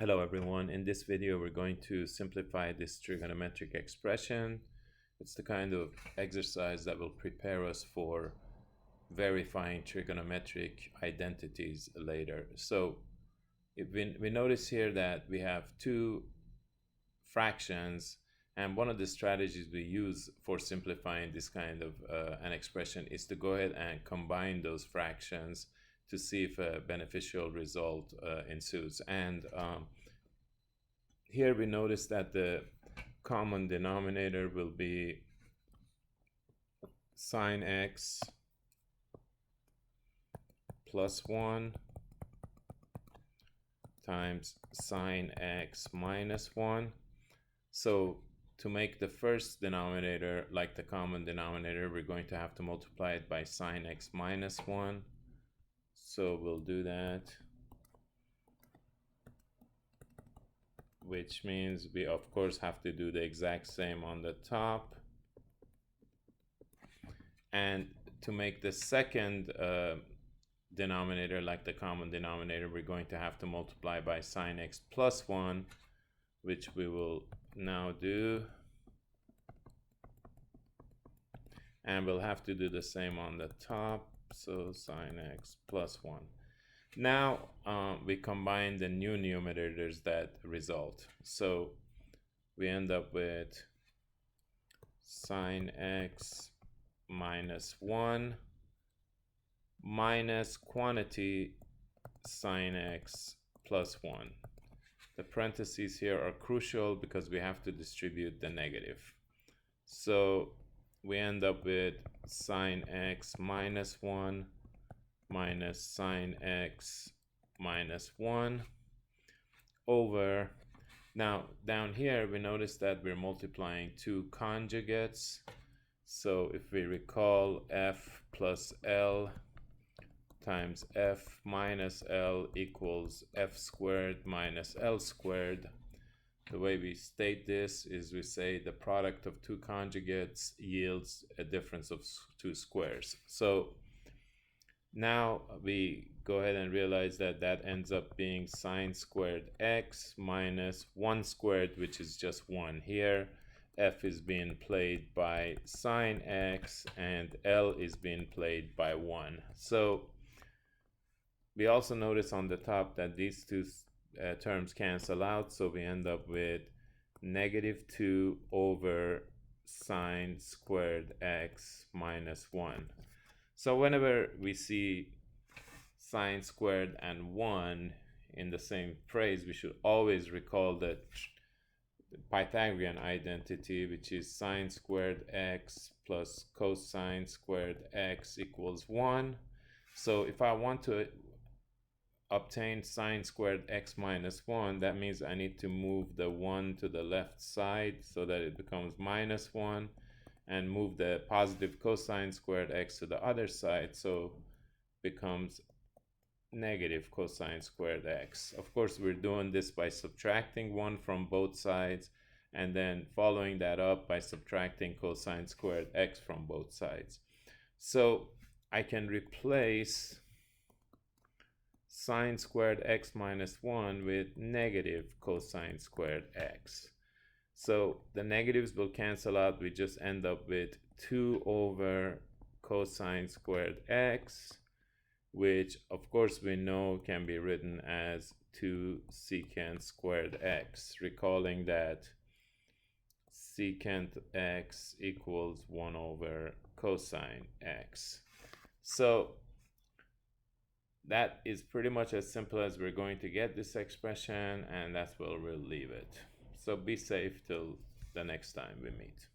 Hello everyone, in this video we're going to simplify this trigonometric expression. It's the kind of exercise that will prepare us for verifying trigonometric identities later. So if we notice here that we have two fractions, and one of the strategies we use for simplifying this kind of an expression is to go ahead and combine those fractions to see if a beneficial result ensues. And here we notice that the common denominator will be sine x plus 1 times sine x minus 1. So to make the first denominator like the common denominator, we're going to have to multiply it by sine x minus 1. So we'll do that, which means we of course have to do the exact same on the top. And to make the second denominator like the common denominator, we're going to have to multiply by sine x plus 1, which we will now do. And we'll have to do the same on the top, so sine x plus 1. Now we combine the new numerators that result. So we end up with sine x minus 1 minus quantity sine x plus 1. The parentheses here are crucial because we have to distribute the negative. So we end up with sine x minus 1 minus sine x minus 1 over, now down here we notice that we're multiplying two conjugates. So if we recall, f plus L times f minus L equals f squared minus L squared. The way we state this is we say the product of two conjugates yields a difference of two squares. So now we go ahead and realize that that ends up being sine squared x minus 1 squared, which is just 1 here. F is being played by sine x and L is being played by 1. So we also notice on the top that these two terms cancel out, so we end up with negative 2 over sine squared x minus 1. So whenever we see sine squared and 1 in the same phrase, we should always recall the Pythagorean identity, which is sine squared x plus cosine squared x equals 1. So if I want to obtain sine squared x minus 1, that means I need to move the 1 to the left side so that it becomes minus 1, and move the positive cosine squared x to the other side, so becomes negative cosine squared x. Of course, we're doing this by subtracting 1 from both sides and then following that up by subtracting cosine squared x from both sides. So I can replace sine squared x minus 1 with negative cosine squared x. So the negatives will cancel out. We just end up with 2 over cosine squared x, which of course we know can be written as 2 secant squared x, recalling that secant x equals 1 over cosine x. So that is pretty much as simple as we're going to get this expression, and that's where we'll leave it. So be safe till the next time we meet.